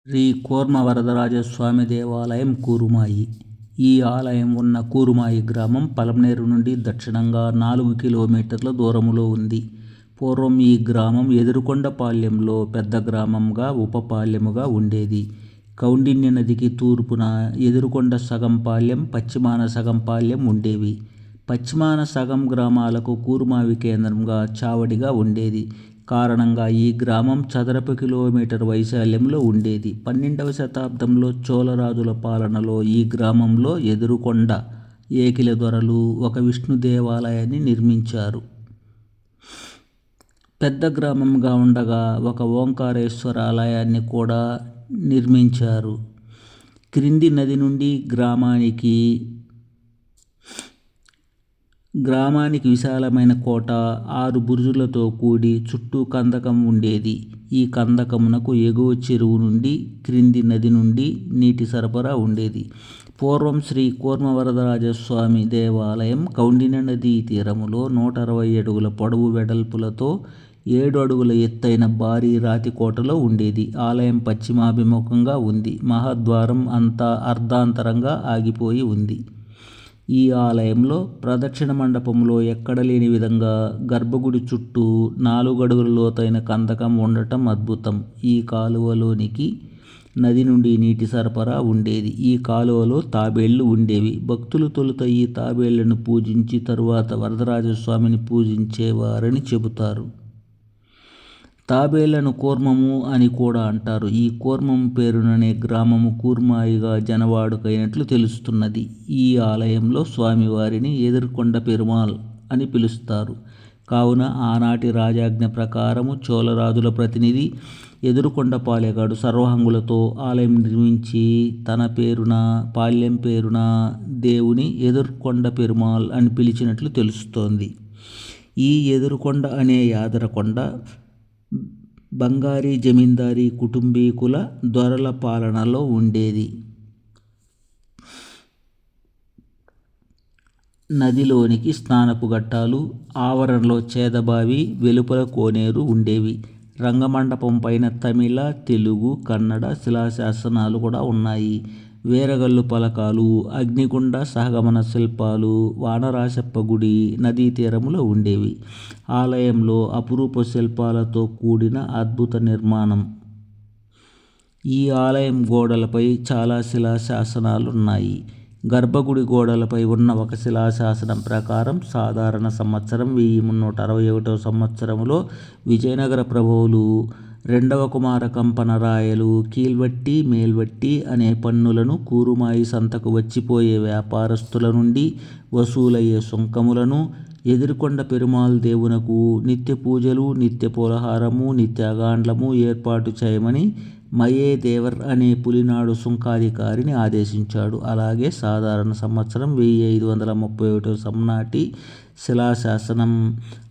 శ్రీ కూర్మవరదరాజస్వామి దేవాలయం కూరుమాయి. ఈ ఆలయం ఉన్న కూరుమాయి గ్రామం పలమనేరు నుండి దక్షిణంగా 4 కిలోమీటర్ల దూరంలో ఉంది. పూర్వం ఈ గ్రామం ఎదురుకొండపాలెంలో పెద్ద గ్రామంగా ఉపపాలెముగా ఉండేది. కౌండిన్య నదికి తూర్పున ఎదురుకొండ సగం పాలెం, పశ్చిమాన సగం పాలెం ఉండేవి. పశ్చిమాన సగం గ్రామాలకు కూరుమావి కేంద్రంగా చావడిగా ఉండేది. కారణంగా ఈ గ్రామం చదరపు కిలోమీటర్ వైశాల్యంలో ఉండేది. 12వ శతాబ్దంలో చోళరాజుల పాలనలో ఈ గ్రామంలో ఎదురుకొండ ఏకిల దొరలు ఒక విష్ణు దేవాలయాన్ని నిర్మించారు. పెద్ద గ్రామంగా ఉండగా ఒక ఓంకారేశ్వర ఆలయాన్ని కూడా నిర్మించారు. క్రింది నది నుండి గ్రామానికి విశాలమైన కోట, 6 బురుజులతో కూడి చుట్టూ కందకం ఉండేది. ఈ కందకమునకు ఎగువ చెరువు నుండి క్రింది నది నుండి నీటి సరఫరా ఉండేది. పూర్వం శ్రీ కూర్మవరదరాజస్వామి దేవాలయం కౌండిన్య నదీ తీరములో 160 అడుగుల పొడవు వెడల్పులతో 7 అడుగుల ఎత్తైన భారీ రాతి కోటలో ఉండేది. ఆలయం పశ్చిమాభిముఖంగా ఉంది. మహాద్వారం అర్ధాంతరంగా ఆగిపోయి ఉంది. ఈ ఆలయంలో ప్రదక్షిణ మండపంలో ఎక్కడలేని విధంగా గర్భగుడి చుట్టూ 4 అడుగుల లోతైన కందకం ఉండటం అద్భుతం. ఈ కాలువలోనికి నది నుండి నీటి సరఫరా ఉండేది. ఈ కాలువలో తాబేళ్లు ఉండేవి. భక్తులు తొలుత ఈ తాబేళ్లను పూజించి తరువాత వరదరాజస్వామిని పూజించేవారని చెబుతారు. తాబేళ్లను కూర్మము అని కూడా అంటారు. ఈ కూర్మము పేరుననే గ్రామము కూర్మాయిగా జనవాడుకైనట్లు తెలుస్తున్నది. ఈ ఆలయంలో స్వామివారిని ఎదురుకొండ పెరుమాళ్ అని పిలుస్తారు. కావున ఆనాటి రాజాజ్ఞ ప్రకారము చోళరాజుల ప్రతినిధి ఎదురుకొండ పాలెగాడు సర్వహంగులతో ఆలయం నిర్మించి తన పేరున పాలెం పేరున దేవుని ఎదురుకొండ పెరుమాళ్ అని పిలిచినట్లు తెలుస్తోంది. ఈ ఎదురుకొండ అనే యాదరకొండ బంగారీ జమీందారీ కుటుంబీకుల దొరల పాలనలో ఉండేది. నదిలోనికి స్నానపు ఘట్టాలు, ఆవరణలో చేదబావి, వెలుపల కోనేరు ఉండేవి. రంగమండపం పైన తమిళ, తెలుగు, కన్నడ శిలాశాసనాలు కూడా ఉన్నాయి. వీరగల్లు పలకాలు, అగ్నిగుండ సహగమన శిల్పాలు, వానరాశప్ప గుడి నదీ తీరములో ఉండేవి. ఆలయంలో అపురూప శిల్పాలతో కూడిన అద్భుత నిర్మాణం. ఈ ఆలయం గోడలపై చాలా శిలాశాసనాలున్నాయి. గర్భగుడి గోడలపై ఉన్న ఒక శిలాశాసనం ప్రకారం సాధారణ సంవత్సరం 1361వ సంవత్సరములో విజయనగర ప్రభువులు 2వ కుమార కంపనరాయలు కీల్వట్టి, మేల్వట్టి అనే పన్నులను కూరుమాయి సంతకు వచ్చిపోయే వ్యాపారస్తుల నుండి వసూలయ్యే సుంకములను ఎదురుకొండ పెరుమాళ్ దేవునకు నిత్య పూజలు, నిత్య పులహారము, నిత్యాగాండ్లము ఏర్పాటు చేయమని మయే దేవర్ అనే పులినాడు సుంకాధికారిని ఆదేశించాడు. అలాగే సాధారణ సంవత్సరం 1531వ సంనాటి శిలాశాసనం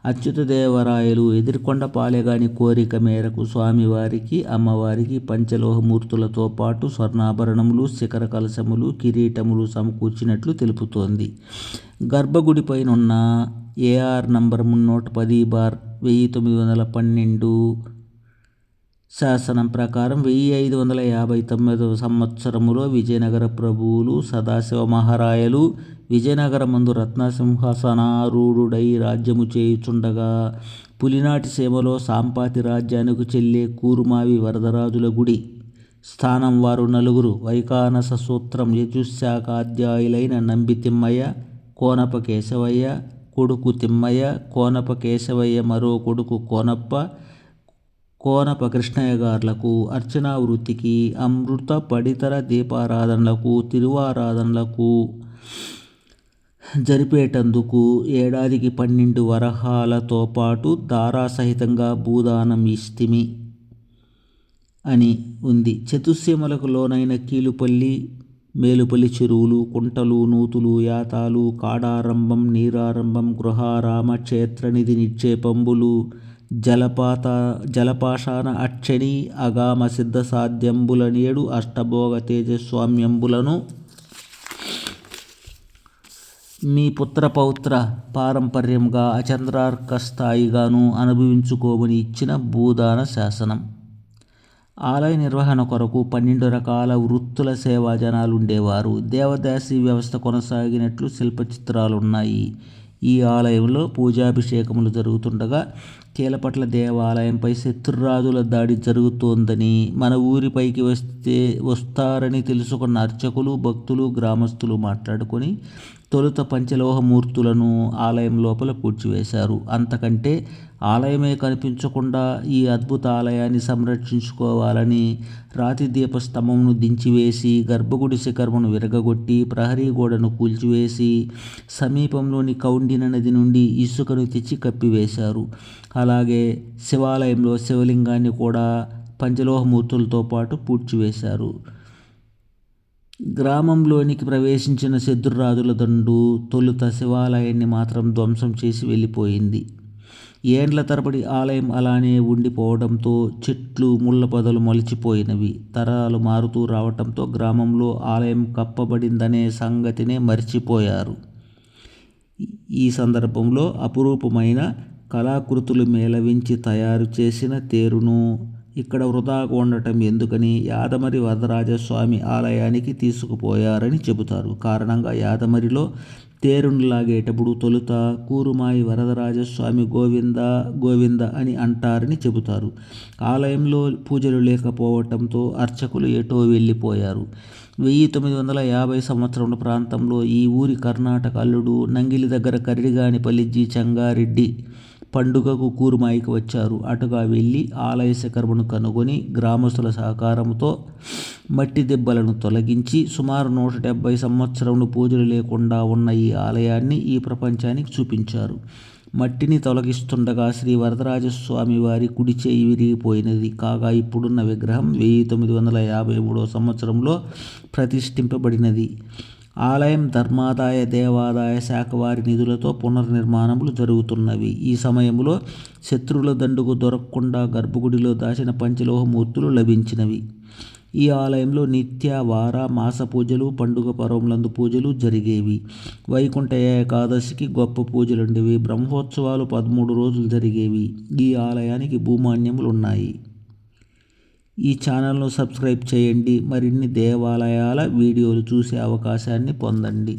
అచ్యుతదేవరాయలు ఎదురుకొండ పాలెగాని కోరిక మేరకు స్వామివారికి, అమ్మవారికి పంచలోహమూర్తులతో పాటు స్వర్ణాభరణములు, శిఖర కలశములు, కిరీటములు సమకూర్చినట్లు తెలుపుతోంది. గర్భగుడి పైనున్న ఏఆర్ నంబర్ 310/1912 శాసనం ప్రకారం 1559వ సంవత్సరములో విజయనగర ప్రభువులు సదాశివ మహారాయలు విజయనగరమందు రత్నసింహాసనారూఢుడై రాజ్యము చేయుచుండగా పులినాటి సీమలో సాంపాతి రాజ్యానికి చెల్లే కూరుమావి వరదరాజుల గుడి స్థానం వారు 4 వైఖానస సూత్రం యజుశాఖాధ్యాయులైన నంబి తిమ్మయ్య, కోనప కేశవయ్య కొడుకు తిమ్మయ్య, కోనప కేశవయ్య మరో కొడుకు కోనప కృష్ణయ్య గార్లకు అర్చనా వృత్తికి, అమృత పడితర దీపారాధనలకు, తిరువారాధనలకు జరిపేటందుకు ఏడాదికి 12 వరహాలతో పాటు దారాసహితంగా భూదానం ఇస్తిమి అని ఉంది. చతుస్సీమలకు లోనైన కీలుపల్లి, మేలుపల్లి చెరువులు, కుంటలు, నూతులు, యాతాలు, కాడారంభం, నీరారంభం, గృహారామ, క్షేత్రనిధి నిక్షేపంబులు, జలపాషాణ అక్షణి, అగామ సిద్ధ సాధ్యంబులనేడు అష్టభోగ తేజస్వామ్యంబులను మీ పుత్రపౌత్ర పారంపర్యంగా అచంద్రార్క స్థాయిగాను అనుభవించుకోమని ఇచ్చిన భూదాన శాసనం. ఆలయ నిర్వహణ కొరకు 12 రకాల వృత్తుల సేవా జనాలు ఉండేవారు. దేవదాసి వ్యవస్థ కొనసాగినట్లు శిల్ప చిత్రాలున్నాయి. ఈ ఆలయంలో పూజాభిషేకములు జరుగుతుండగా కీలపట్ల దేవాలయంపై శత్రురాజుల దాడి జరుగుతోందని, మన ఊరిపైకి వస్తారని తెలుసుకున్న అర్చకులు, భక్తులు, గ్రామస్తులు మాట్లాడుకొని తొలుత పంచలోహమూర్తులను ఆలయం లోపల పూడ్చివేశారు. అంతకంటే ఆలయమే కనిపించకుండా ఈ అద్భుత ఆలయాన్ని సంరక్షించుకోవాలని రాతి దీపస్తంభమును దించివేసి, గర్భగుడి శిఖరమును విరగగొట్టి, ప్రహరీ గోడను కూల్చివేసి, సమీపంలోని కౌండిన నది నుండి ఇసుకను తెచ్చి కప్పివేశారు. అలాగే శివాలయంలో శివలింగాన్ని కూడా పంచలోహమూర్తులతో పాటు పూడ్చివేశారు. గ్రామంలోనికి ప్రవేశించిన శత్రురాజుల దండు తొలుత శివాలయాన్ని మాత్రం ధ్వంసం చేసి వెళ్ళిపోయింది. ఏండ్ల తరబడి ఆలయం అలానే ఉండిపోవడంతో చెట్లు, ముళ్ళ పొదలు మొలిచిపోయినవి. తరాలు మారుతూ రావటంతో గ్రామంలో ఆలయం కప్పబడిందనే సంగతినే మర్చిపోయారు. ఈ సందర్భంలో అపురూపమైన కళాకృతులు మేళవించి తయారు చేసిన తేరును ఇక్కడ వృధాగా ఉండటం ఎందుకని యాదమరి వరదరాజస్వామి ఆలయానికి తీసుకుపోయారని చెబుతారు. కారణంగా యాదమరిలో తేరును లాగేటప్పుడు తొలుత కూరుమాయి వరదరాజస్వామి గోవింద గోవింద అని అంటారని చెబుతారు. ఆలయంలో పూజలు లేకపోవటంతో అర్చకులు ఎటో వెళ్ళిపోయారు. 1950 సంవత్సరం ప్రాంతంలో ఈ ఊరి కర్ణాటక అల్లుడు నంగిలి దగ్గర కర్రిగానిపల్లి జి. చెంగారెడ్డి పండుగకు కూరుమాయికి వచ్చారు. అటుగా వెళ్ళి ఆలయ శిఖరమును కనుగొని గ్రామస్తుల సహకారంతో మట్టి దెబ్బలను తొలగించి సుమారు 170 సంవత్సరములు పూజలు లేకుండా ఉన్న ఈ ఆలయాన్ని ఈ ప్రపంచానికి చూపించారు. మట్టిని తొలగిస్తుండగా శ్రీ వరదరాజస్వామి వారి కుడి చేయి విరిగిపోయినది. కాగా ఇప్పుడున్న విగ్రహం 1953 సంవత్సరంలో ప్రతిష్ఠింపబడినది. ఆలయం ధర్మాదాయ దేవాదాయ శాఖ వారి నిధులతో పునర్నిర్మాణములు జరుగుతున్నవి. ఈ సమయంలో శత్రువుల దండుకు దొరకకుండా గర్భగుడిలో దాచిన పంచలోహమూర్తులు లభించినవి. ఈ ఆలయంలో నిత్య, వార, మాస పూజలు, పండుగ పర్వములందు పూజలు జరిగేవి. వైకుంఠ ఏకాదశికి గొప్ప పూజలుండేవి. బ్రహ్మోత్సవాలు 13 రోజులు జరిగేవి. ఈ ఆలయానికి భూమాన్యములు ఉన్నాయి. ఈ ఛానల్ను సబ్స్క్రైబ్ చేయండి. మరిన్ని దేవాలయాల వీడియోలు చూసే అవకాశాన్ని పొందండి.